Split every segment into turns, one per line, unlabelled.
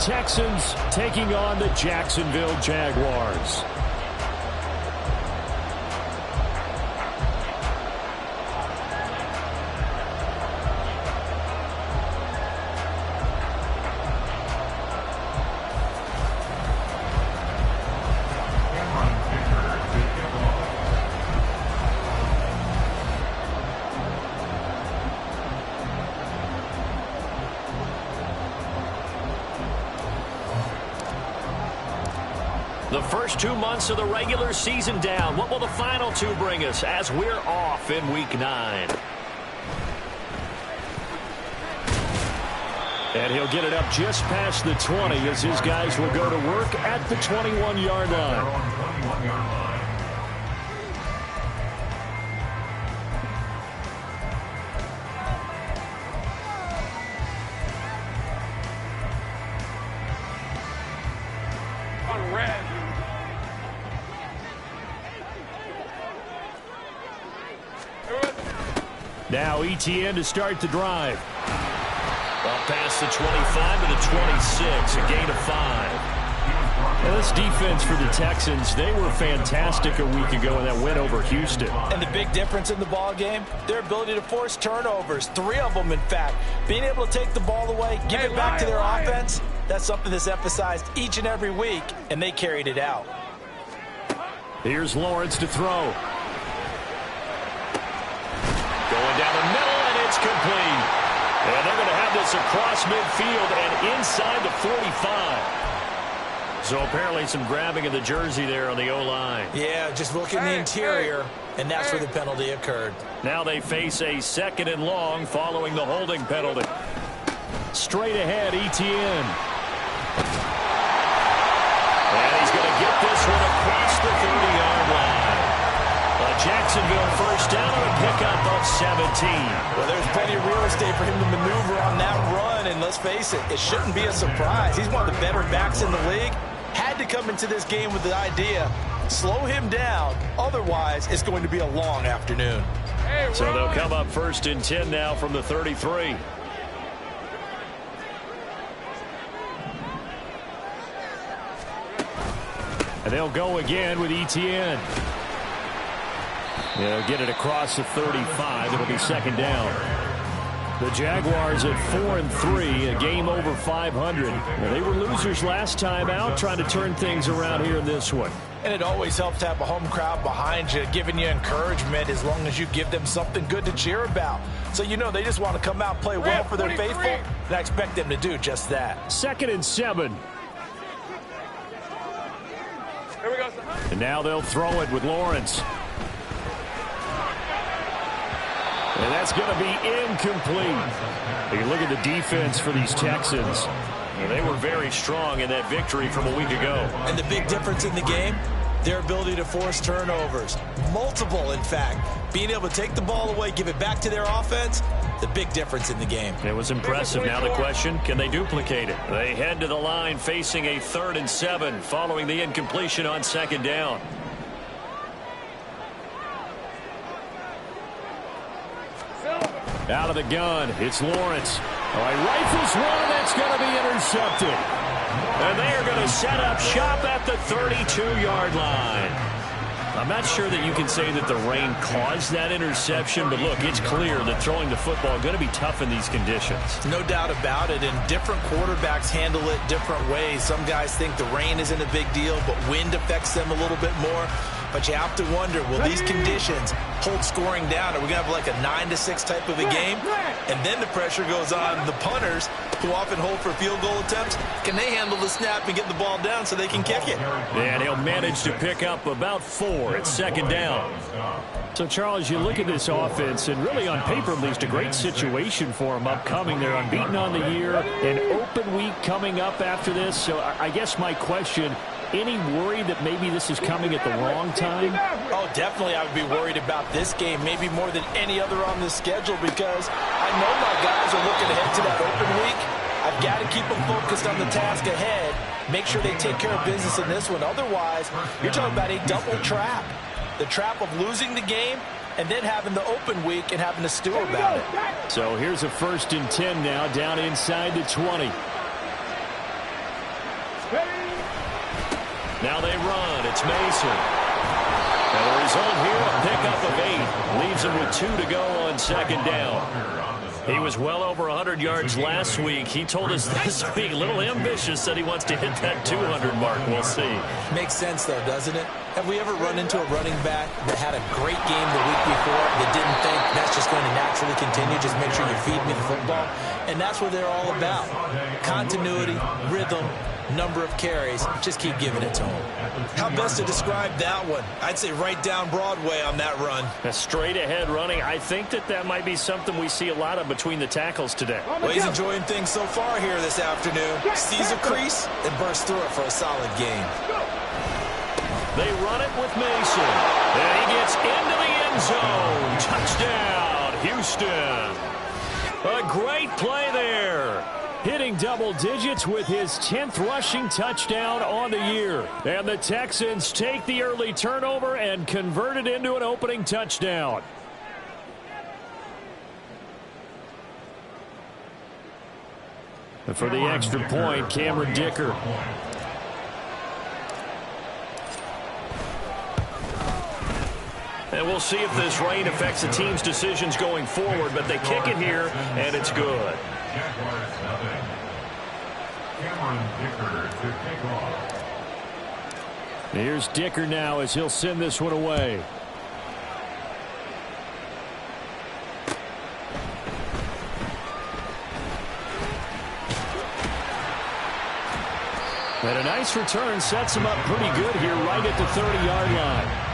Texans taking on the Jacksonville Jaguars. The first 2 months of the regular season down. What will the final 2 bring us as we're off in Week 9? And he'll get it up just past the 20 as his guys will go to work at the 21-yard line. Now ETN to start the drive. Up past the 25 to the 26, a gain of 5. Now this defense for the Texans, they were fantastic a week ago in that win over Houston.
And the big difference in the ball game, their ability to force turnovers, 3 of them in fact. Being able to take the ball away, give it back to their offense, that's something that's emphasized each and every week, and they carried it out.
Here's Lawrence to throw. Going down the middle, and it's complete. And they're going to have this across midfield and inside the 45. So apparently some grabbing of the jersey there on the O-line.
Yeah, just look in the interior, and that's where the penalty occurred.
Now they face a 2nd and long following the holding penalty. Straight ahead, ETN. And he's going to get this one across the 30-yard line. Jacksonville first down and a pickup of 17.
Well, there's plenty of real estate for him to maneuver on that run, and let's face it, it shouldn't be a surprise. He's one of the better backs in the league. Had to come into this game with the idea, slow him down, otherwise it's going to be a long afternoon.
So they'll come up 1st and 10 now from the 33. And they'll go again with ETN. They'll get it across the 35. It'll be 2nd down. The Jaguars at 4-3, a game over 500. Well, they were losers last time out, trying to turn things around here in this one.
And it always helps to have a home crowd behind you, giving you encouragement as long as you give them something good to cheer about. So you know they just want to come out and play well for their faithful, and I expect them to do just that.
2nd and 7.
Here we go.
And now they'll throw it with Lawrence. And that's going to be incomplete. You look at the defense for these Texans. They were very strong in that victory from a week ago.
And the big difference in the game, their ability to force turnovers. Multiple, in fact. Being able to take the ball away, give it back to their offense, the big difference in the game.
It was impressive. Now the question, can they duplicate it? They head to the line facing a 3rd and 7 following the incompletion on 2nd down. Out of the gun, it's Lawrence. All right, rifles one, and that's going to be intercepted. And they are going to set up shop at the 32-yard line. I'm not sure that you can say that the rain caused that interception, but look, it's clear that throwing the football is going to be tough in these conditions.
No doubt about it, and different quarterbacks handle it different ways. Some guys think the rain isn't a big deal, but wind affects them a little bit more. But you have to wonder, will these conditions hold scoring down? Are we going to have like a 9-6 type of a game? And then the pressure goes on the punters, who often hold for field goal attempts. Can they handle the snap and get the ball down so they can kick it?
And he'll manage to pick up about 4 at 2nd down. So, Charles, you look at this offense, and really on paper, at least, a great situation for them upcoming. They're unbeaten on the year, an open week coming up after this. So I guess my question, any worry that maybe this is coming at the wrong time?
Oh, definitely I would be worried about this game, maybe more than any other on the schedule, because I know my guys are looking ahead to that open week. I've got to keep them focused on the task ahead, make sure they take care of business in this one. Otherwise, you're talking about a double trap. The trap of losing the game and then having the open week and having to stew about it.
So here's a 1st and 10 now, down inside the 20. Now they run. It's Mason. And the result here, a pickup of 8. Leaves him with 2 to go on second down. He was well over 100 yards last week. He told us this week, a little ambitious, said he wants to hit that 200 mark. We'll see.
Makes sense, though, doesn't it? Have we ever run into a running back that had a great game the week before that didn't think that's just going to naturally continue? Just make sure you feed me the football. And that's what they're all about. Continuity, rhythm, number of carries. Just keep giving it to them. How best to describe that one? I'd say right down Broadway on that run.
A straight ahead running. I think that might be something we see a lot of between the tackles today.
Well, he's enjoying things so far here this afternoon. Sees a crease and bursts through it for a solid game.
They run it with Mason. And he gets into the end zone. Touchdown, Houston. A great play there. Hitting double digits with his 10th rushing touchdown on the year. And the Texans take the early turnover and convert it into an opening touchdown. And for the extra point, Cameron Dicker. And we'll see if this rain affects the team's decisions going forward, but they kick it here, and it's good. Here's Dicker now as he'll send this one away. And a nice return sets him up pretty good here right at the 30-yard line.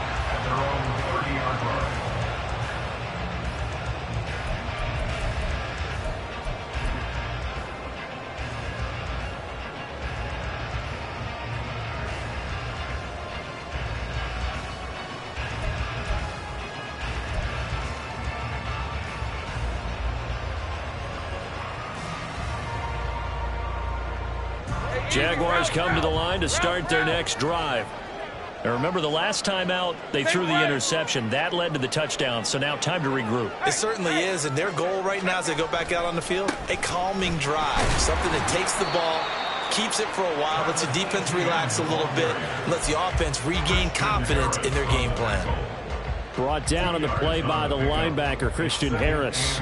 Jaguars come to the line to start their next drive. Now remember, the last time out, they threw the interception. That led to the touchdown, so now time to regroup.
It certainly is, and their goal right now as they go back out on the field, a calming drive, something that takes the ball, keeps it for a while, lets the defense relax a little bit, lets the offense regain confidence in their game plan.
Brought down on the play by the linebacker, Christian Harris.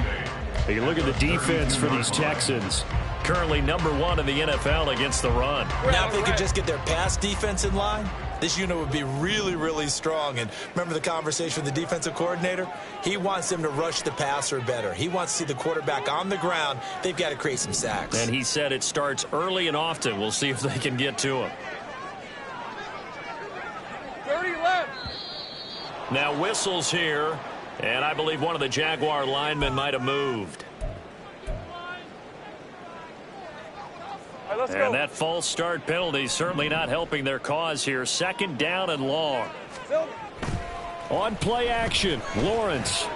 You look at the defense for these Texans. Currently #1 in the NFL against the run.
Now if they could just get their pass defense in line, this unit would be really, really strong. And remember the conversation with the defensive coordinator? He wants them to rush the passer better. He wants to see the quarterback on the ground. They've got to create some sacks.
And he said it starts early and often. We'll see if they can get to him.
30 left.
Now whistles here, and I believe one of the Jaguar linemen might have moved.
Let's
and
go.
That false start penalty certainly not helping their cause here. Second down and long. On play action, Lawrence.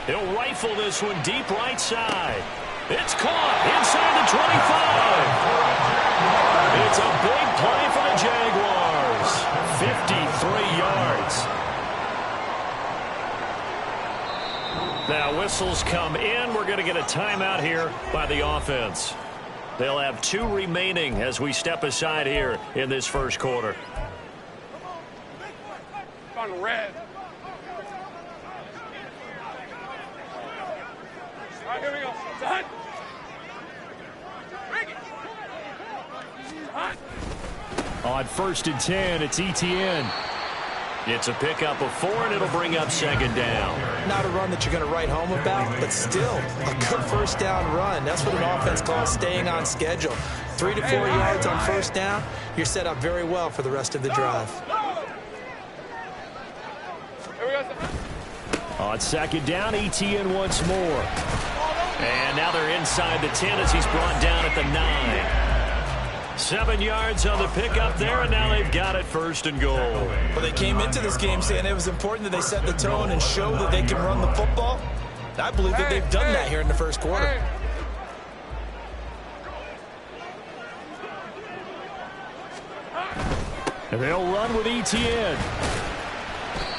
He'll rifle this one deep right side. It's caught inside the 25. It's a big play for the Jaguars. 53 yards. Now whistles come in. We're going to get a timeout here by the offense. They'll have 2 remaining as we step aside here in this first quarter.
On red. All right, here we go. Hut.
On 1st and 10, it's ETN. It's a pickup of 4, and it'll bring up second down.
Not a run that you're going to write home about, but still a good first down run. That's what an offense calls staying on schedule. 3 to 4 yards on first down, you're set up very well for the rest of the drive.
On second down, ETN once more. And now they're inside the 10 as he's brought down at the 9. 7 yards on the pickup there, and now they've got it 1st and goal.
Well, they came into this game saying it was important that they set the tone and show that they can run the football. I believe that they've done that here in the first quarter.
And they'll run with ETN.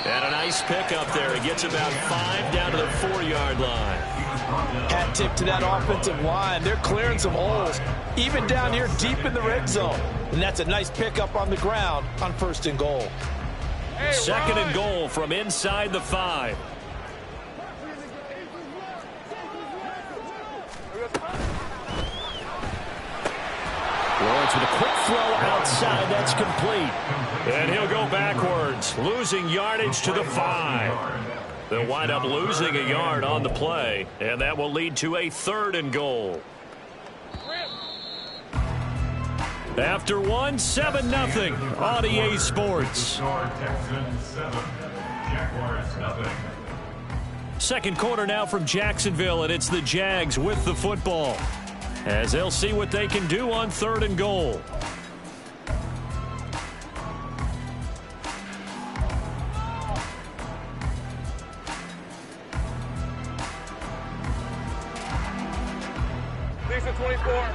And a nice pickup there. He gets about 5 down to the 4-yard line.
Hat tip to that offensive line. They're clearing some holes, even down here deep in the red zone. And that's a nice pickup on the ground on 1st and goal.
Hey,
Second and goal from inside the 5. Lawrence with a quick throw outside. That's complete. And he'll go backwards, losing yardage to the 5. They'll wind up losing a yard on the play, and that will lead to a 3rd and goal. After 7-0 on EA Sports. Second quarter now from Jacksonville, and it's the Jags with the football, as they'll see what they can do on 3rd and goal.
Lisa 24.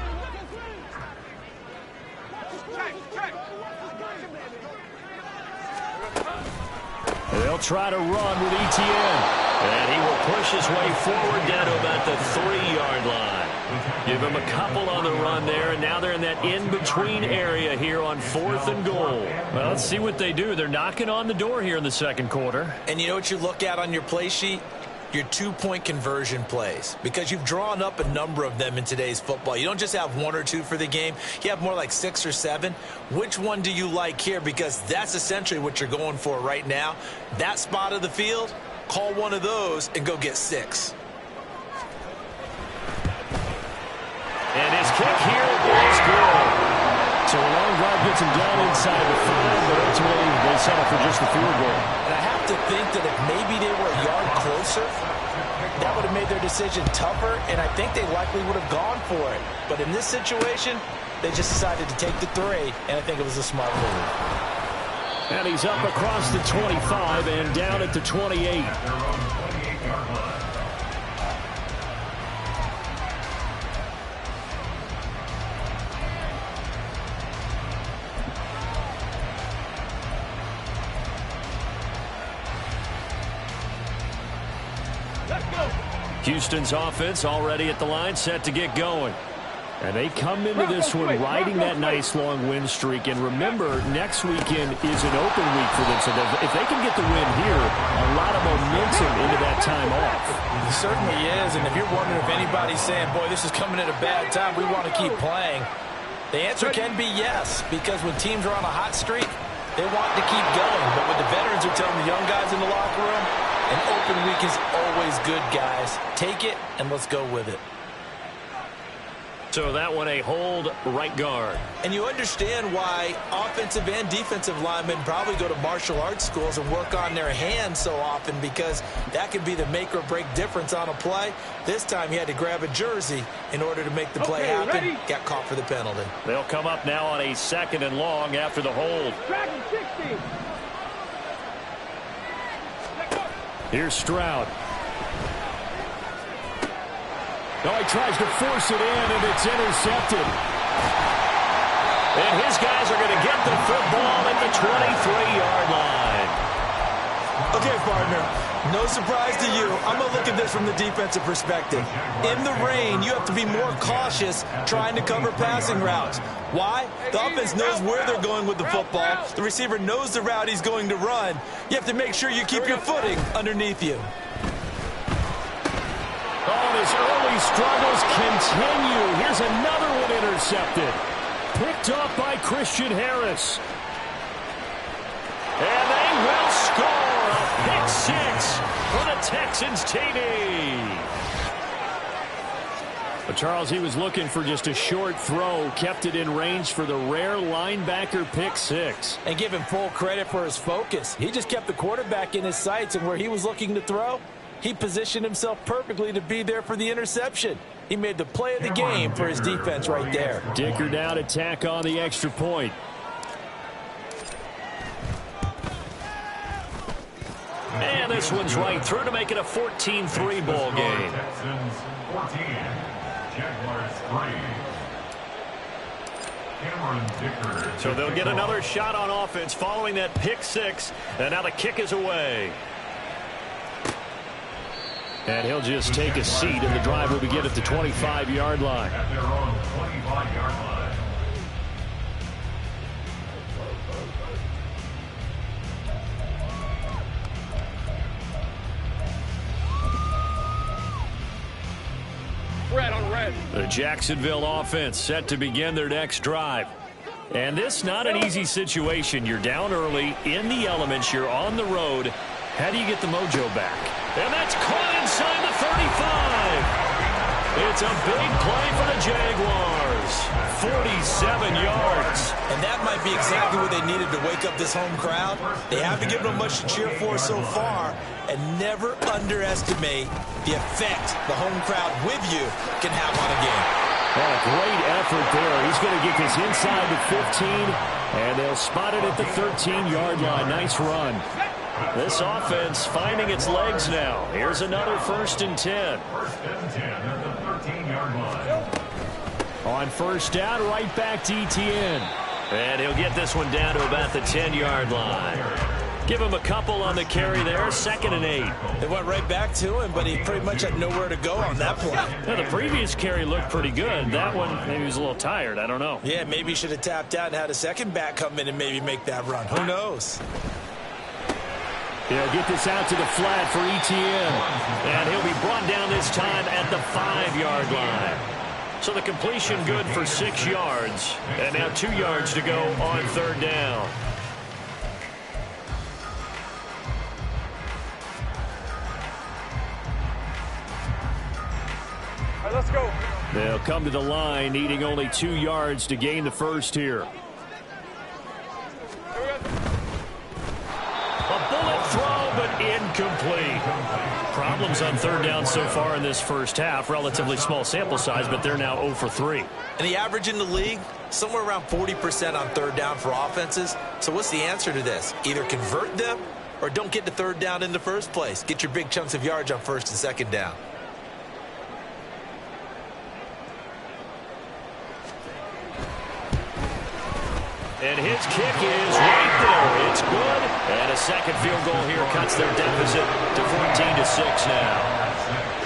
They'll try to run with Etienne. And he will push his way forward down to about the 3-yard line. Give him a couple on the run there, and now they're in that in-between area here on 4th and goal. Well, let's see what they do. They're knocking on the door here in the second quarter.
And you know what you look at on your play sheet? Your 2-point conversion plays, because you've drawn up a number of them in today's football. You don't just have 1 or 2 for the game. You have more like 6 or 7. Which one do you like here? Because that's essentially what you're going for right now. That spot of the field, call one of those and go get 6.
And his kick here is good. So a long drive gets him down inside the 5, but ultimately they settle for just the field goal.
And I have to think that if maybe they were a yard closer, that would have made their decision tougher, and I think they likely would have gone for it. But in this situation, they just decided to take the 3, and I think it was a smart move.
And he's up across the 25 and down at the 28. Houston's offense already at the line, set to get going. And they come into this one riding that nice long win streak. And remember, next weekend is an open week for them. So if they can get the win here, a lot of momentum into that time off.
It certainly is. And if you're wondering if anybody's saying, boy, this is coming at a bad time, we want to keep playing, the answer can be yes. Because when teams are on a hot streak, they want to keep going. But what the veterans are telling the young guys in the locker room, an open week is always good, guys. Take it, and let's go with it.
So that one a hold right guard.
And you understand why offensive and defensive linemen probably go to martial arts schools and work on their hands so often, because that can be the make or break difference on a play. This time he had to grab a jersey in order to make the play happen.
Ready?
Got caught for the penalty.
They'll come up now on a 2nd and long after the hold.
Dragon 60.
Here's Stroud. No, he tries to force it in, and it's intercepted. And his guys are going to get the football at the 23-yard line.
Okay, partner, no surprise to you. I'm going to look at this from the defensive perspective. In the rain, you have to be more cautious trying to cover passing routes. Why? The offense knows where they're going with the football. The receiver knows the route he's going to run. You have to make sure you keep your footing underneath you.
Oh, his early struggles continue. Here's another one intercepted. Picked off by Christian Harris. And they will score a pick 6 for the Texans TD. But Charles, he was looking for just a short throw, kept it in range for the rare linebacker pick 6.
And give him full credit for his focus. He just kept the quarterback in his sights, and where he was looking to throw, he positioned himself perfectly to be there for the interception. He made the play of the game for his defense right there.
Dicker down to tack on the extra point. And this one's right through to make it a 14-3 ball game.
Texans 14, Jaguars 3.
So they'll get another shot on offense following that pick 6. And now the kick is away. And he'll just take a seat, and the drive will begin at the 25-yard line.
At their own 25-yard line.
5.
The Jacksonville offense set to begin their next drive. And this not an easy situation. You're down early, in the elements, you're on the road. How do you get the mojo back? And that's caught inside the 35. It's a big play for the Jaguars. 47 yards.
And that might be exactly what they needed to wake up this home crowd. They haven't given them much to cheer for so far. And never underestimate the effect the home crowd with you can have on a game.
Well, a great effort there. He's going to get this inside the 15, and they'll spot it at the 13-yard line. Nice run. This offense finding its legs now. Here's another 1st and 10.
1st and 10 at the 13-yard line.
On 1st down, right back to Etienne. And he'll get this one down to about the 10-yard line. Give him a couple on the carry there. 2nd and 8.
They went right back to him, but he pretty much had nowhere to go on that play.
Now, the previous carry looked pretty good. That one, maybe he was a little tired. I don't know.
Yeah, maybe he should have tapped out and had a second back come in and maybe make that run. Who knows?
He'll get this out to the flat for Etienne. And he'll be brought down this time at the 5-yard line. So the completion good for 6 yards. And now 2 yards to go on 3rd down.
All right, let's go.
They'll come to the line, needing only 2 yards to gain the first here. A bullet throw, but incomplete. Problems on 3rd down so far in this first half. Relatively small sample size, but they're now 0 for 3.
And the average in the league, somewhere around 40% on 3rd down for offenses. So what's the answer to this? Either convert them or don't get to 3rd down in the first place. Get your big chunks of yards on 1st and 2nd down.
And his kick is right there. It's good. And a second field goal here cuts their deficit to 14-6 now.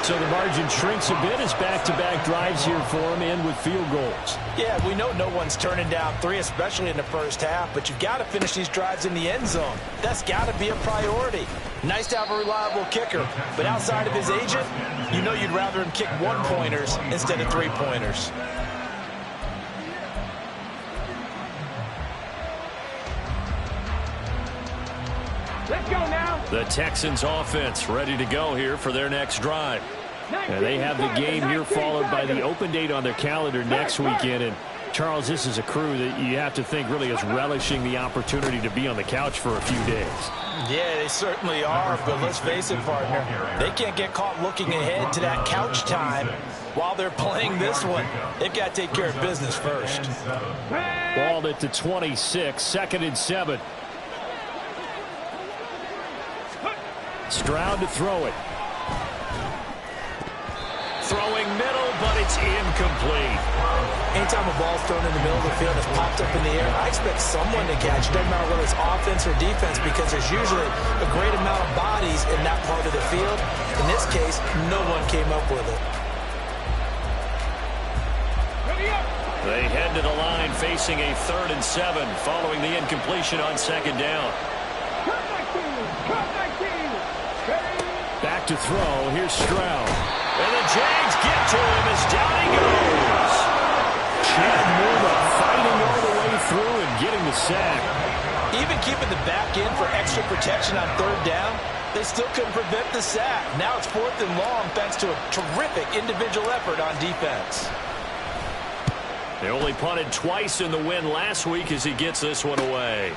So the margin shrinks a bit as back-to-back drives here for him, and with field goals.
Yeah, we know no one's turning down 3, especially in the first half, but you've got to finish these drives in the end zone. That's got to be a priority. Nice to have a reliable kicker, but outside of his agent, you know you'd rather him kick 1-pointers instead of 3-pointers.
Let's go now.
The Texans offense ready to go here for their next drive. And they have the game here followed by the open date on their calendar next weekend. And Charles, this is a crew that you have to think really is relishing the opportunity to be on the couch for a few days.
Yeah, they certainly are, but let's face it, partner. They can't get caught looking ahead to that couch time while they're playing this one. They've got to take care of business first.
Balled at the 26, 2nd and 7. Stroud to throw it. Throwing middle, but it's incomplete.
Anytime a ball's thrown in the middle of the field that's popped up in the air, I expect someone to catch. It doesn't matter whether it's offense or defense, because there's usually a great amount of bodies in that part of the field. In this case, no one came up with it.
They head to the line facing a 3rd and 7 following the incompletion on 2nd down. Back to throw. Here's Stroud. And the Jags get to him as down he goes. Chad Moore fighting all the way through and getting the sack.
Even keeping the back end for extra protection on 3rd down, they still couldn't prevent the sack. Now it's 4th and long thanks to a terrific individual effort on defense.
They only punted twice in the win last week as he gets this one away.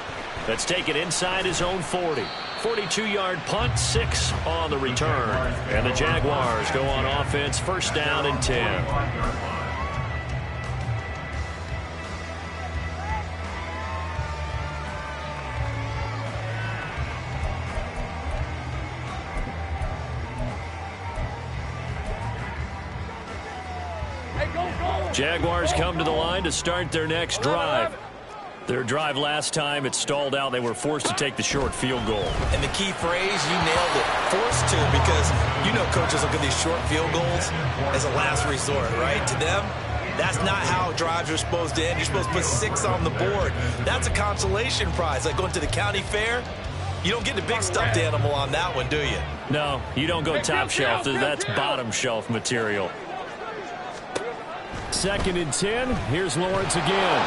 Let's take it inside his own 40. 42-yard punt, 6 on the return. And the Jaguars go on offense, 1st down and 10. Jaguars come to the line to start their next drive. Their drive last time, it stalled out. They were forced to take the short field goal.
And the key phrase, you nailed it. Forced to, because you know coaches look at these short field goals as a last resort, right? To them, that's not how drives are supposed to end. You're supposed to put 6 on the board. That's a consolation prize. Like going to the county fair, you don't get the big stuffed animal on that one, do you?
No, you don't go top shelf. That's bottom shelf material. 2nd and 10. Here's Lawrence again.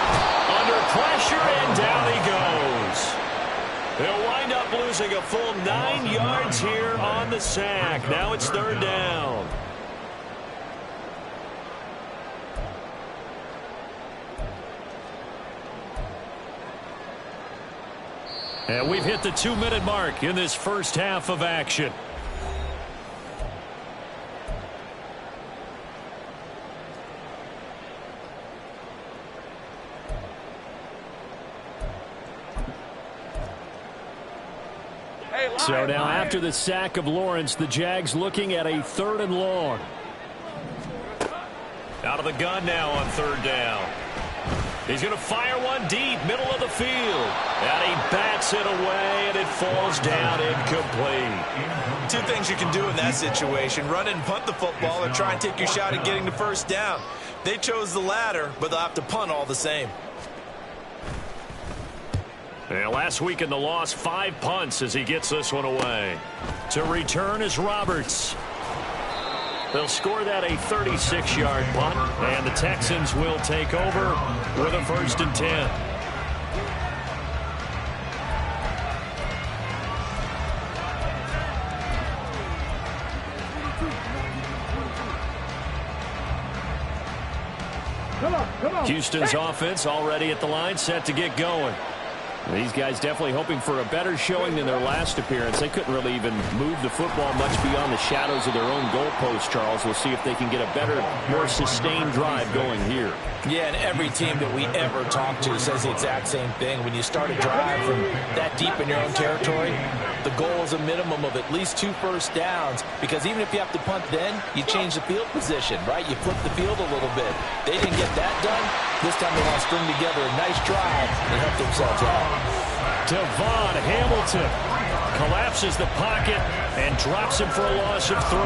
Under pressure, and down he goes. They'll wind up losing a full 9 yards here on the sack. Now it's 3rd down. And we've hit the 2-minute mark in this first half of action. So now after the sack of Lawrence, the Jags looking at a 3rd and long. Out of the gun now on 3rd down. He's going to fire one deep, middle of the field. And he bats it away, and it falls down incomplete.
Two things you can do in that situation: run and punt the football, or try and take your shot at getting the 1st down. They chose the latter, but they'll have to punt all the same.
And last week in the loss, 5 punts as he gets this one away. To return is Roberts. They'll score that a 36-yard punt, and the Texans will take over with a 1st and 10. Houston's offense already at the line, set to get going. These guys definitely hoping for a better showing than their last appearance. They couldn't really even move the football much beyond the shadows of their own goalpost, Charles. We'll see if they can get a better, more sustained drive going here.
Yeah, and every team that we ever talk to says the exact same thing. When you start a drive from that deep in your own territory, the goal is a minimum of at least 2 first downs, because even if you have to punt then, you change the field position, right? You flip the field a little bit. They didn't get that done. This time they want to string together a nice drive and help themselves out.
Devon Hamilton collapses the pocket and drops him for a loss of 3.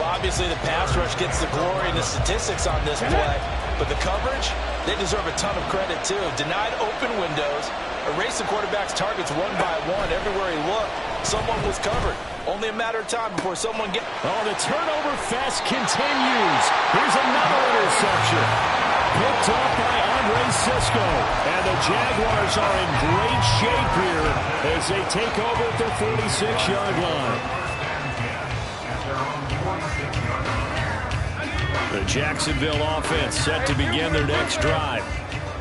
Well, obviously the pass rush gets the glory and the statistics on this play, but the coverage, they deserve a ton of credit too. Denied open windows, erased the quarterback's targets one by one. Everywhere he looked, someone was covered. Only a matter of time before someone gets...
Oh, the turnover fest continues. Here's another interception. Picked off by Andre Sisco. And the Jaguars are in great shape here as they take over at their 46-yard line. The Jacksonville offense set to begin their next drive.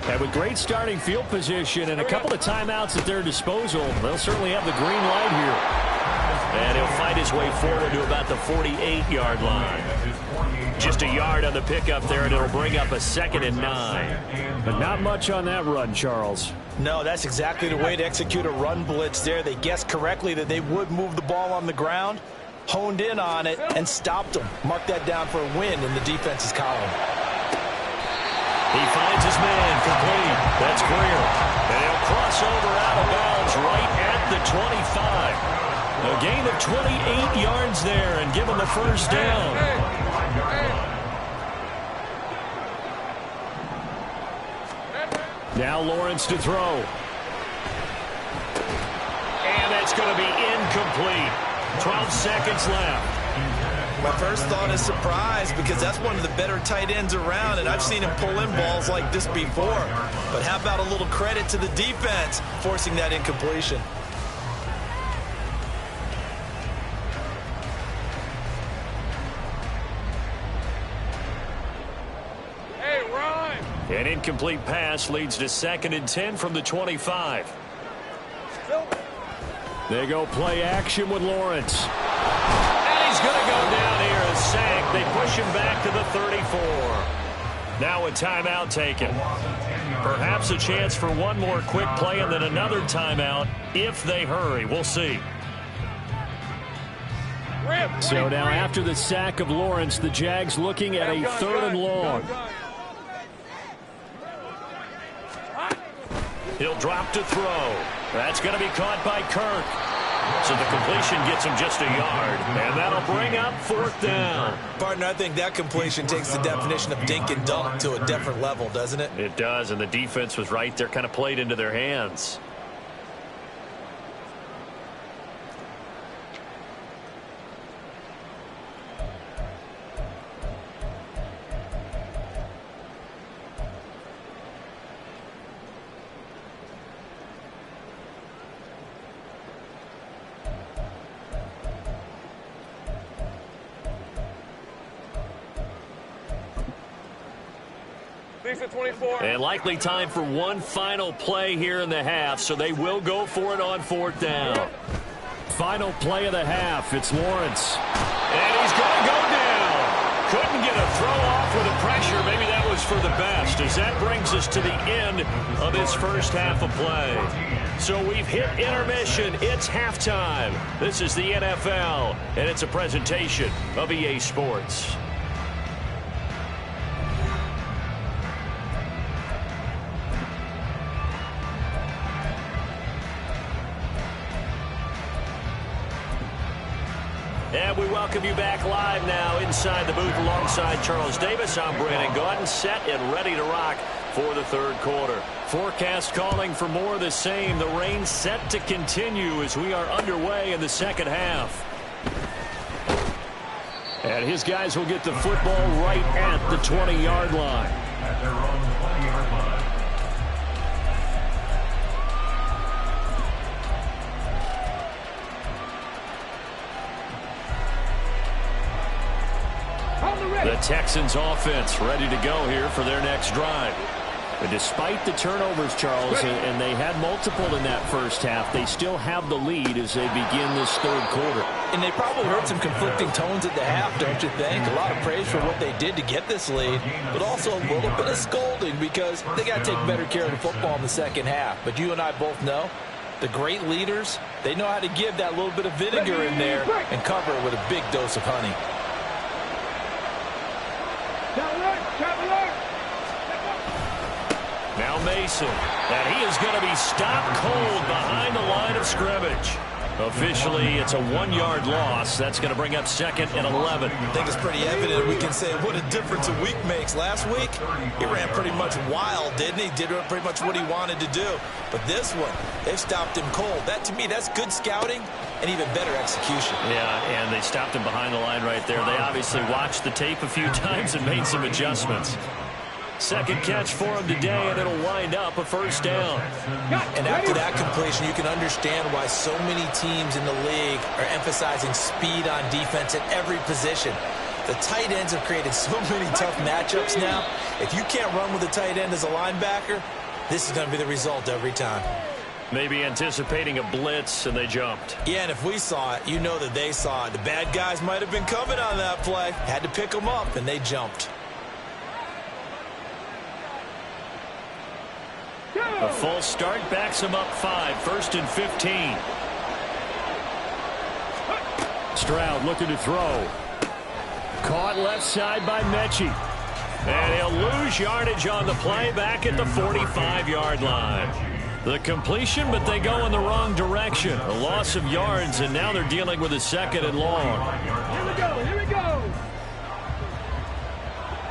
And with great starting field position and a couple of timeouts at their disposal, they'll certainly have the green light here. And he'll fight his way forward to about the 48-yard line. Just a yard on the pickup there, and it'll bring up a 2nd and 9. But not much on that run, Charles.
No, that's exactly the way to execute a run blitz there. They guessed correctly that they would move the ball on the ground, honed in on it, and stopped them. Mark that down for a win in the defense's column.
He finds his man complete. That's Greer. And he'll cross over out of bounds right at the 25. A gain of 28 yards there and give him the 1st down. Now Lawrence to throw. And that's going to be incomplete. 12 seconds left.
My first thought is surprise, because that's one of the better tight ends around, and I've seen him pull in balls like this before. But how about a little credit to the defense forcing that incompletion?
An incomplete pass leads to 2nd and 10 from the 25. They go play action with Lawrence. And he's going to go down here, a sack. They push him back to the 34. Now a timeout taken. Perhaps a chance for one more quick play and then another timeout if they hurry. We'll see. So now after the sack of Lawrence, the Jags looking at a 3rd and long. He'll drop to throw. That's going to be caught by Kirk. So the completion gets him just a yard. And that'll bring up 4th down.
Partner, I think that completion takes the definition of dink and dunk to a different level, doesn't it?
It does, and the defense was right there, kind of played into their hands.
Decent 24.
And likely time for one final play here in the half, so they will go for it on 4th down. Final play of the half. It's Lawrence. And he's going to go down. Couldn't get a throw off with the pressure. Maybe that was for the best, as that brings us to the end of this first half of play. So we've hit intermission. It's halftime. This is the NFL, and it's a presentation of EA Sports. And we welcome you back live now inside the booth alongside Charles Davis. I'm Brandon Gaudin, set and ready to rock for the third quarter. Forecast calling for more of the same. The rain set to continue as we are underway in the second half. And his guys will get the football right at the 20-yard line.
At their own 20-yard line.
The Texans offense ready to go here for their next drive. But despite the turnovers, Charles, and they had multiple in that first half, they still have the lead as they begin this third quarter.
And they probably heard some conflicting tones at the half, don't you think? A lot of praise for what they did to get this lead, but also a little bit of scolding because they got to take better care of the football in the second half. But you and I both know the great leaders, they know how to give that little bit of vinegar in there and cover it with a big dose of honey.
Now Mason, and he is going to be stopped cold behind the line of scrimmage. Officially, it's a 1-yard loss. That's going to bring up 2nd and 11.
I think it's pretty evident. We can say what a difference a week makes. Last week, he ran pretty much wild, didn't he? Did pretty much what he wanted to do. But this one, they've stopped him cold. That, to me, that's good scouting and even better execution.
Yeah, and they stopped him behind the line right there. They obviously watched the tape a few times and made some adjustments. Second catch for him today, and it'll wind up a first down.
And after that completion, you can understand why so many teams in the league are emphasizing speed on defense at every position. The tight ends have created so many tough matchups now. If you can't run with a tight end as a linebacker, this is going to be the result every time.
Maybe anticipating a blitz, and they jumped.
Yeah, and if we saw it, you know that they saw it. The bad guys might have been coming on that play. Had to pick them up, and they jumped.
A full start backs him up 5, 1st and 15. Stroud looking to throw. Caught left side by Mechie. And he'll lose yardage on the play back at the 45-yard line. The completion, but they go in the wrong direction. A loss of yards, and now they're dealing with a 2nd and long.
Here we go.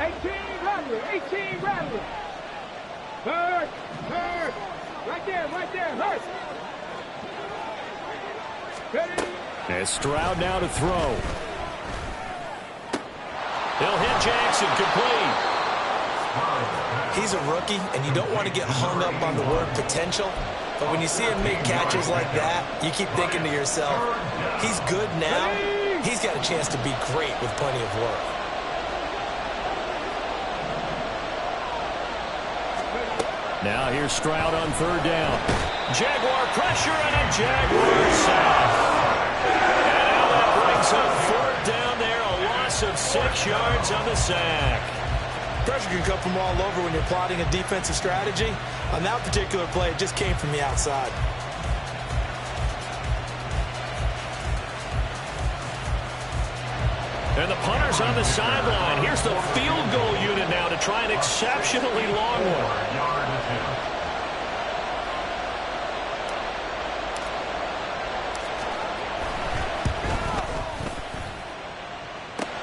18 Rattler. Hurt. Right there, hurt. Ready?
And Stroud now to throw. He'll hit Jackson, complete.
He's a rookie, and you don't want to get hung up on the word potential. But when you see him make catches like that, you keep thinking to yourself, he's good now. He's got a chance to be great with plenty of work.
Now here's Stroud on 3rd down. Jaguar pressure and a Jaguar sack. And now that brings up 4th down there, a loss of 6 yards on the sack.
Pressure can come from all over when you're plotting a defensive strategy. On that particular play, it just came from the outside.
And the punter's on the sideline. Here's the field goal unit now to try an exceptionally long one.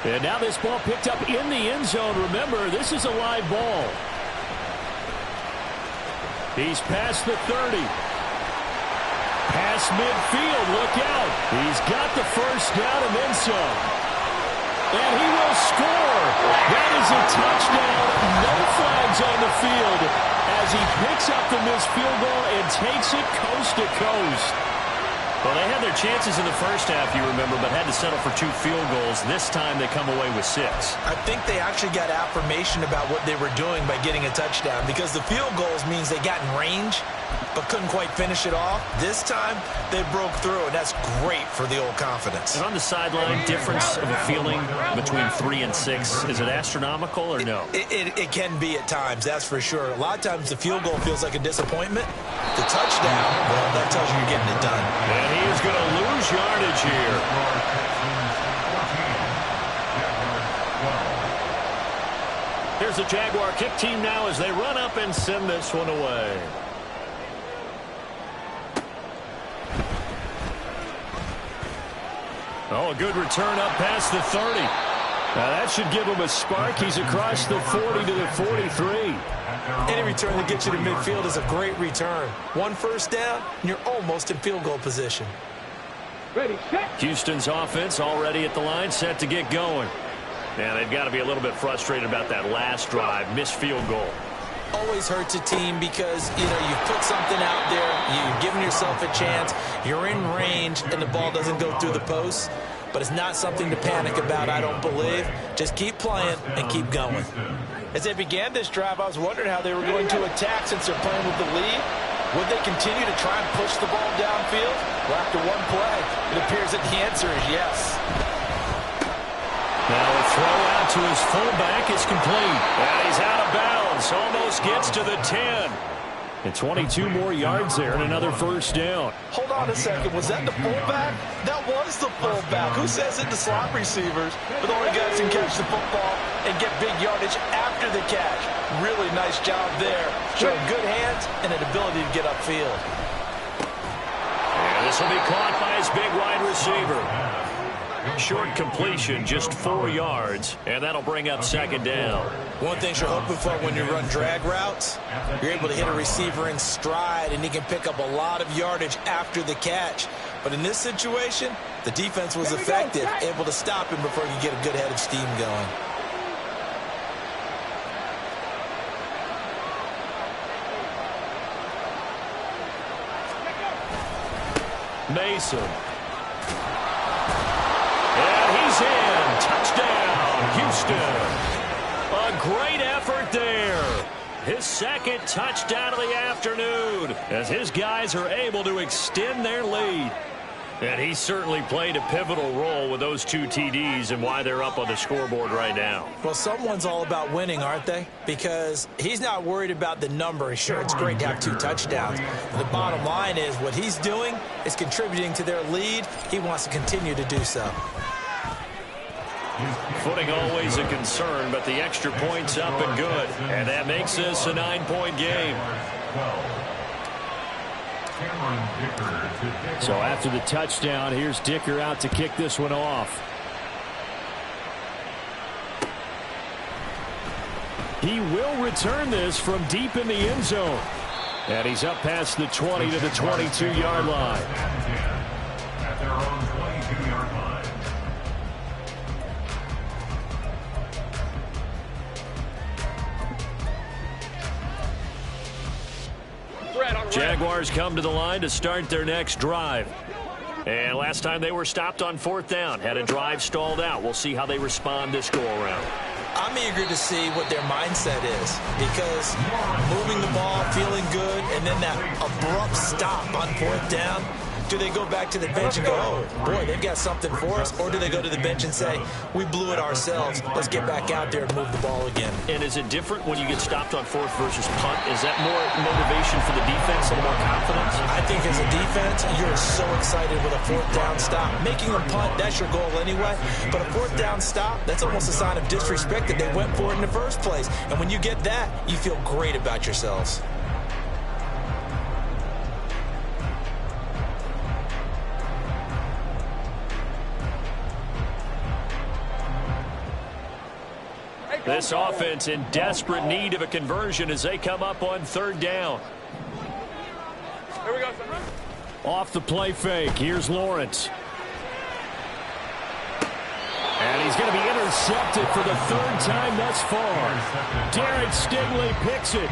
And now this ball picked up in the end zone. Remember, this is a live ball. He's past the 30. Past midfield, look out. He's got the first down and then some. And he will score. That is a touchdown. No flags on the field as he picks up the missed field goal and takes it coast to coast. Well, they had their chances in the first half, you remember, but had to settle for 2 field goals. This time they come away with 6.
I think they actually got affirmation about what they were doing by getting a touchdown, because the field goals means they got in range but couldn't quite finish it off. This time they broke through, and that's great for the old confidence.
And on the sideline, difference of a feeling between 3 and 6, is it astronomical or no?
It can be at times, that's for sure. A lot of times the field goal feels like a disappointment. The touchdown, well, that tells you you're getting it done.
And he is going to lose yardage here. Here's the Jaguar kick team now as they run up and send this one away. Oh, a good return up past the 30. Now that should give him a spark. He's across the 40 to the 43.
Any return that gets you to midfield is a great return. 1 first down, and you're almost in field goal position.
Ready, set.
Houston's offense already at the line, set to get going. Now they've got to be a little bit frustrated about that last drive, missed field goal.
Always hurts a team because, you know, you put something out there, you've given yourself a chance, you're in range, and the ball doesn't go through the post. But it's not something to panic about, I don't believe. Just keep playing and keep going. As they began this drive, I was wondering how they were going to attack since they're playing with the lead. Would they continue to try and push the ball downfield? Well, after one play, it appears that the answer is yes.
Now a throw out to his fullback is complete. And he's out of bounds. Almost gets to the 10. And 22 more yards there and another first down.
Hold on a second. Was that the fullback? That was the fullback. Who says it to slot receivers? But the only guys can catch the football and get big yardage after the catch. Really nice job there. Showing good hands and an ability to get upfield.
And this will be caught by his big wide receiver. Short completion, just 4 yards, and that'll bring up second down.
One thing you're hoping for when you run drag routes, you're able to hit a receiver in stride, and he can pick up a lot of yardage after the catch. But in this situation, the defense was effective, able to stop him before he could get a good head of steam going.
Mason. And he's in. Touchdown, Houston. A great effort there. His second touchdown of the afternoon as his guys are able to extend their lead. And he certainly played a pivotal role with those 2 TDs and why they're up on the scoreboard right now.
Well, someone's all about winning, aren't they? Because he's not worried about the number. Sure, it's great to have 2 touchdowns. But the bottom line is what he's doing is contributing to their lead. He wants to continue to do so.
Footing always a concern, but the extra point's up and good. And that makes this a 9-point game. So after the touchdown, here's Dicker out to kick this one off. He will return this from deep in the end zone. And he's up past the 20 to the 22-yard line.
At their own 22-yard line.
Jaguars come to the line to start their next drive. And last time they were stopped on 4th down, had a drive stalled out. We'll see how they respond this go-around.
I'm eager to see what their mindset is because moving the ball, feeling good, and then that abrupt stop on 4th down, do they go back to the bench and go, oh, boy, they've got something for us? Or do they go to the bench and say, we blew it ourselves. Let's get back out there and move the ball again.
And is it different when you get stopped on 4th versus punt? Is that more motivation for the defense and more confidence?
I think as a defense, you're so excited with a 4th down stop. Making a punt, that's your goal anyway. But a 4th down stop, that's almost a sign of disrespect that they went for it in the first place. And when you get that, you feel great about yourselves.
This offense in desperate need of a conversion as they come up on 3rd down.
Here we go, son.
Off the play fake, here's Lawrence. And he's going to be intercepted for the third time thus far. Derek Stingley picks it.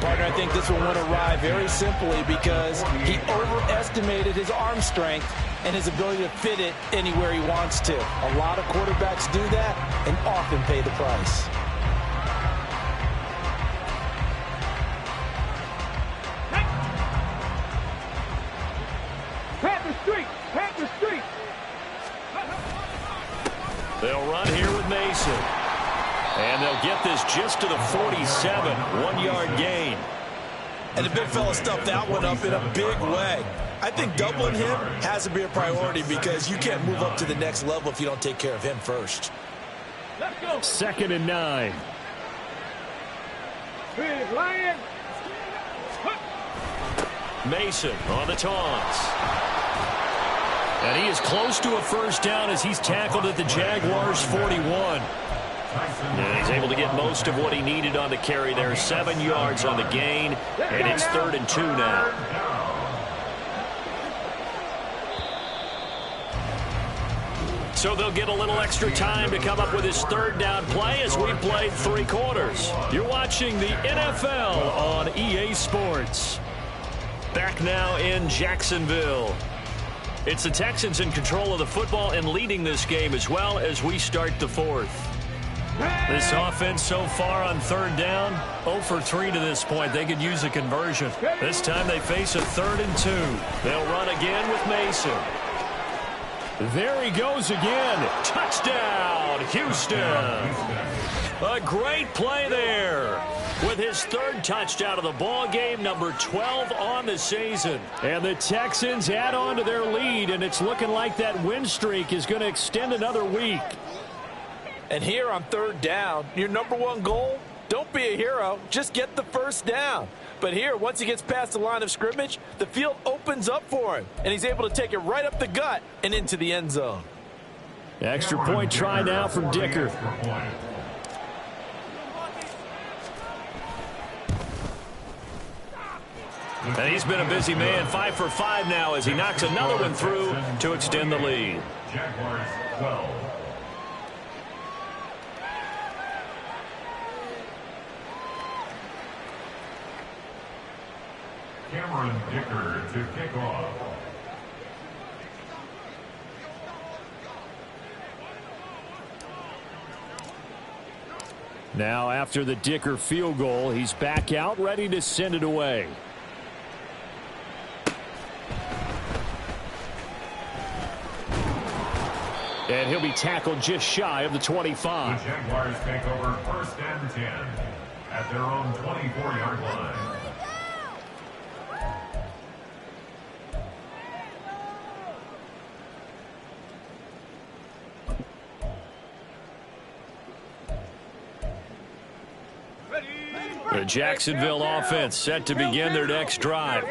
Partner, I think this will win a ride very simply because he overestimated his arm strength and his ability to fit it anywhere he wants to. A lot of quarterbacks do that and often pay the price.
Panther Street.
They'll run here with Mason. And they'll get this just to the 47, 1-yard gain.
And the big fella stuffed that one up in a big way. I think doubling him has to be a priority because you can't move up to the next level if you don't take care of him first.
Let's go.
2nd and 9.
Big Lion.
Mason on the taunts. And he is close to a first down as he's tackled at the Jaguars' 41. And he's able to get most of what he needed on the carry there. 7 yards on the gain, and it's 3rd and 2 now. So they'll get a little extra time to come up with his 3rd down play as we played 3 quarters. You're watching the NFL on EA Sports. Back now in Jacksonville. It's the Texans in control of the football and leading this game as well as we start the 4th. This offense so far on 3rd down, 0 for 3 to this point. They could use a conversion. This time they face a 3rd and 2. They'll run again with Mason. There he goes again. Touchdown, Houston. A great play there with his 3rd touchdown of the ball game, number 12 on the season. And the Texans add on to their lead, and it's looking like that win streak is going to extend another week.
And here on 3rd down, your number 1 goal, don't be a hero, just get the first down. But here, once he gets past the line of scrimmage, the field opens up for him, and he's able to take it right up the gut and into the end zone.
Extra point try now from Dicker. And he's been a busy man, 5 for 5 now as he knocks another one through to extend the lead.
Jaguars 12. Cameron Dicker to kick off.
Now after the Dicker field goal, he's back out ready to send it away. And he'll be tackled just shy of the 25.
The Jaguars take over 1st and 10 at their own 24-yard line.
The Jacksonville offense set to begin their next drive.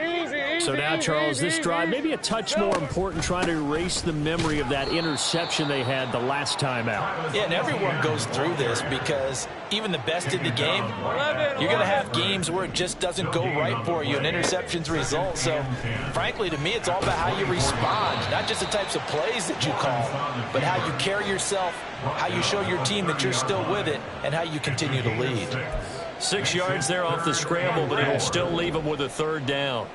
So now, Charles, this drive maybe a touch more important, trying to erase the memory of that interception they had the last time out.
Yeah, and everyone goes through this because even the best in the game, you're going to have games where it just doesn't go right for you, and interceptions result. So, frankly, to me, it's all about how you respond, not just the types of plays that you call, but how you carry yourself, how you show your team that you're still with it, and how you continue to lead.
6 yards there off the scramble, but it'll still leave them with a 3rd down.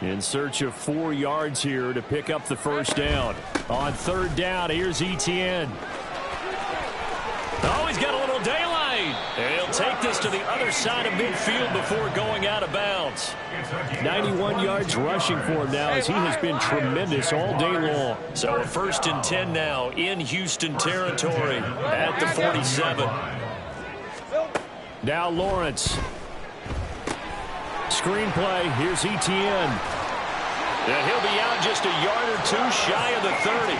In search of 4 yards here to pick up the first down. On 3rd down, here's Etienne. Oh, he's got a little daylight. And he'll take this to the other side of midfield before going out of bounds. 91 yards rushing for him now as he has been tremendous all day long. So a 1st and 10 now in Houston territory at the 47. Now Lawrence. Screenplay, here's Etienne. And he'll be out just a yard or 2 shy of the 30.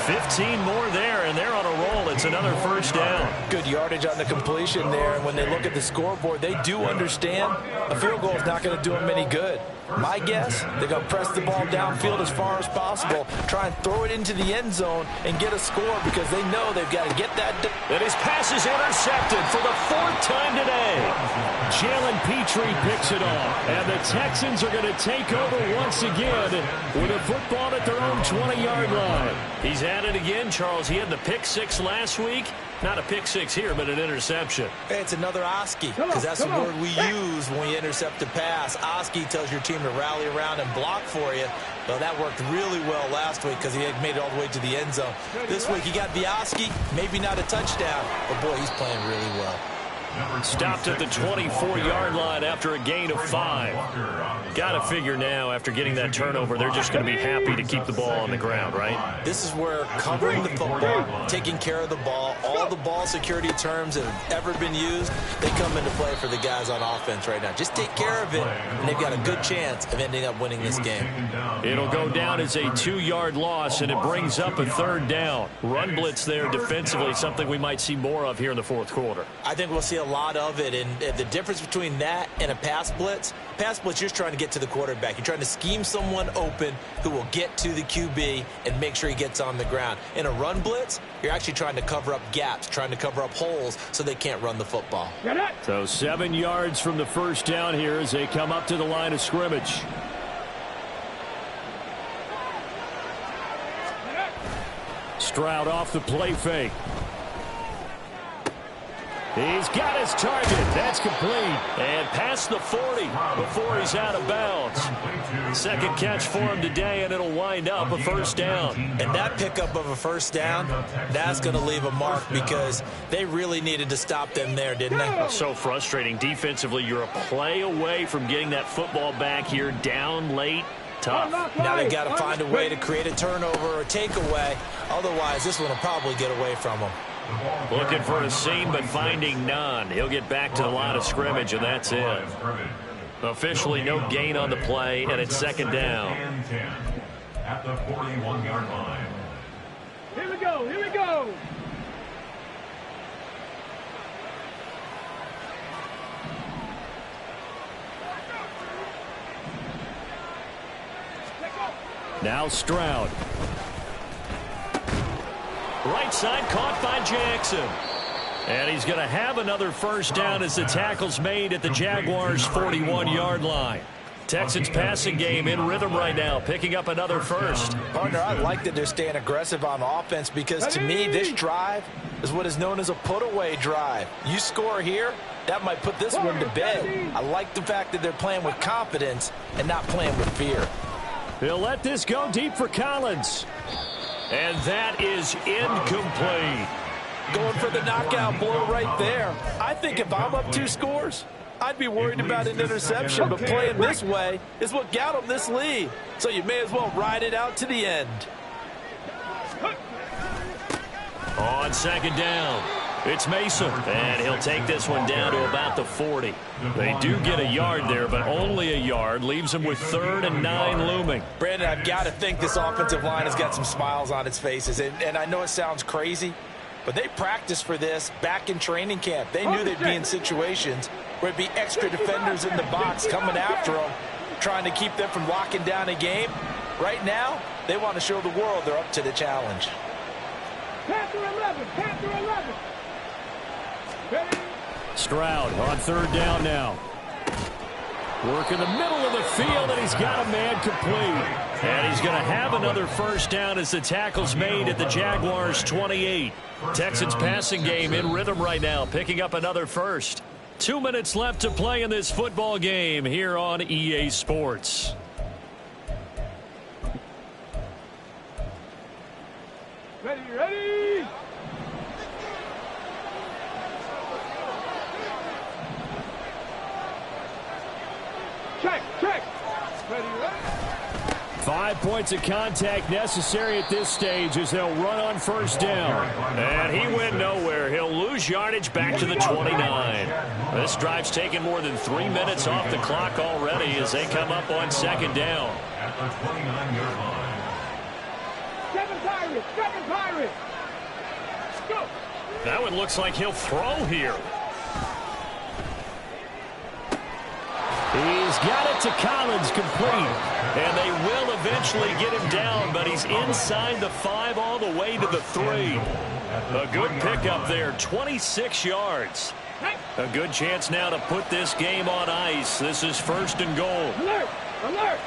15 more there, and they're on a roll. It's another first down.
Good yardage on the completion there, and when they look at the scoreboard, they do understand a field goal is not going to do them any good. My guess, they're going to press the ball downfield as far as possible, try and throw it into the end zone and get a score because they know they've got to get that done.
And his pass is intercepted for the 4th time today. Jalen Petrie picks it off, and the Texans are going to take over once again with a football at their own 20-yard line. He's at it again, Charles. He had the pick six last week. Not a pick six here, but an interception.
Hey, it's another Oski, because that's the word we use when we intercept a pass. Oski tells your team to rally around and block for you. Well, that worked really well last week because he had made it all the way to the end zone. This week he got the Oski, maybe not a touchdown, but boy, he's playing really well.
Stopped at the 24-yard line after a gain of 5. Got to figure now, after getting that turnover, they're just going to be happy to keep the ball on the ground, right?
This is where covering the football, taking care of the ball, all the ball security terms that have ever been used, they come into play for the guys on offense right now. Just take care of it, and they've got a good chance of ending up winning this game.
It'll go down as a 2-yard loss, and it brings up a 3rd down. Run blitz there defensively, something we might see more of here in the 4th quarter.
I think we'll see a lot of it, and the difference between that and a pass blitz, you're just trying to get to the quarterback. You're trying to scheme someone open who will get to the QB and make sure he gets on the ground. In a run blitz, you're actually trying to cover up gaps, trying to cover up holes so they can't run the football.
So 7 yards from the 1st down here as they come up to the line of scrimmage. Stroud off the play fake. He's got his target. That's complete. And past the 40 before he's out of bounds. 2nd catch for him today, and it'll wind up a 1st down.
And that pickup of a 1st down, that's going to leave a mark because they really needed to stop them there, didn't they?
So frustrating. Defensively, you're a play away from getting that football back here down late. Tough.
Now they've got to find a way to create a turnover or a takeaway. Otherwise, this one will probably get away from them.
Looking for a seam, but finding none. He'll get back to the line of scrimmage, and that's it. Officially no gain on the play, and it's 2nd down.
At the 41-yard line.
Here we go. Here we go.
Now Stroud. Right side caught by Jackson. And he's going to have another 1st down as the tackle's made at the Jaguars' 41-yard line. Texans passing game in rhythm right now, picking up another 1st.
Partner, I like that they're staying aggressive on offense because to me this drive is what is known as a put-away drive. You score here, that might put this one to bed. I like the fact that they're playing with confidence and not playing with fear.
He'll let this go deep for Collins. And that is incomplete.
Going for the knockout blow right there. I think if I'm up 2 scores, I'd be worried about an interception, but playing this way is what got them this lead. So you may as well ride it out to the end.
On 2nd down, it's Mason, and he'll take this one down to about the 40. They do get a yard there, but only a yard. Leaves them with 3rd and 9 looming.
Brandon, I've got to think this offensive line has got some smiles on its faces, and I know it sounds crazy, but they practiced for this back in training camp. They knew they'd be in situations where it'd be extra defenders in the box coming after them, trying to keep them from locking down a game. Right now, they want to show the world they're up to the challenge.
Panther 11. Panther 11. Ready?
Stroud on 3rd down now. Work in the middle of the field, and he's got a man complete. And he's going to have another 1st down as the tackle's made at the Jaguars' 28. Texans passing game in rhythm right now, picking up another 1st. 2 minutes left to play in this football game here on EA Sports.
Ready, ready. Check, check. Ready, ready.
5 points of contact necessary at this stage as they'll run on 1st down. And he went nowhere. He'll lose yardage back to the 29. This drive's taken more than 3 minutes off the clock already as they come up on 2nd down.
At the 29-yard line.
7 Pirates, 7 Pirates. Go.
That one looks like he'll throw here. He's got it to Collins, complete. And they will eventually get him down, but he's inside the 5 all the way to the 3. A good pickup there, 26 yards. A good chance now to put this game on ice. This is 1st and goal.
Alert, alert.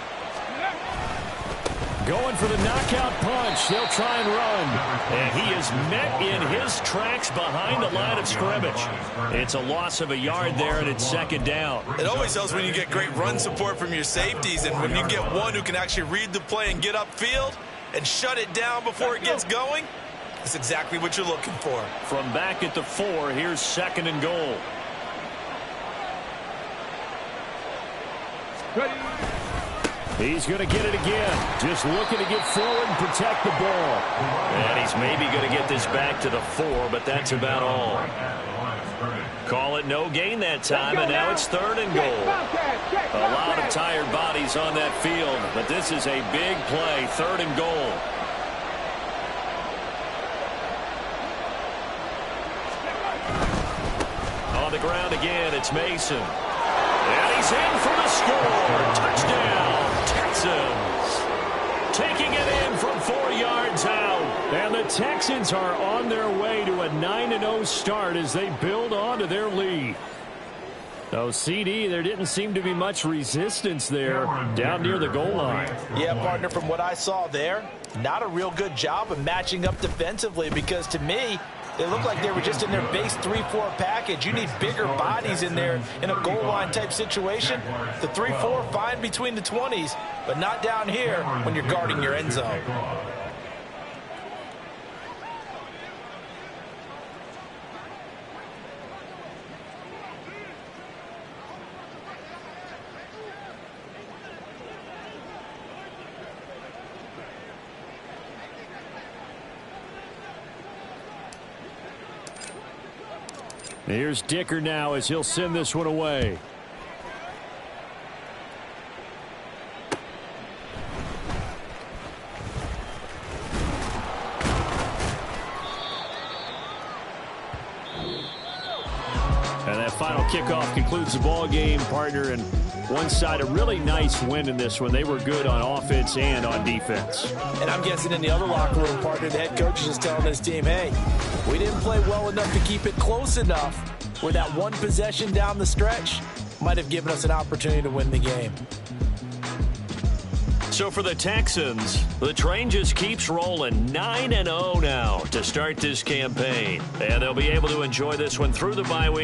Going for the knockout punch. They'll try and run. And he is met in his tracks behind the line of scrimmage. It's a loss of a yard there, and it's second down.
It always helps when you get great run support from your safeties, and when you get one who can actually read the play and get upfield and shut it down before it gets going, that's exactly what you're looking for.
From back at the 4, here's second and goal.
Ready.
He's going to get it again. Just looking to get forward and protect the ball. And he's maybe going to get this back to the 4, but that's about all. Call it no gain that time, and now it's third and goal. A lot of tired bodies on that field, but this is a big play, third and goal. On the ground again, it's Mason. And he's in for the score. Touchdown, Texans. Taking it in from 4 yards out. And the Texans are on their way to a 9-0 start as they build on to their lead. So, CD, there didn't seem to be much resistance there down near the goal line.
Yeah, partner, from what I saw there, not a real good job of matching up defensively, because to me, they looked like they were just in their base 3-4 package. You need bigger bodies in there in a goal line type situation. The 3-4 fine between the 20s, but not down here when you're guarding your end zone.
Here's Dicker now as he'll send this one away. And that final kickoff concludes the ball game, partner. And one side, a really nice win in this one. They were good on offense and on defense.
And I'm guessing in the other locker room, partner, the head coach is just telling his team, hey, we didn't play well enough to keep it close enough where that one possession down the stretch might have given us an opportunity to win the game.
So for the Texans, the train just keeps rolling. 9-0 now to start this campaign. And they'll be able to enjoy this one through the bye week.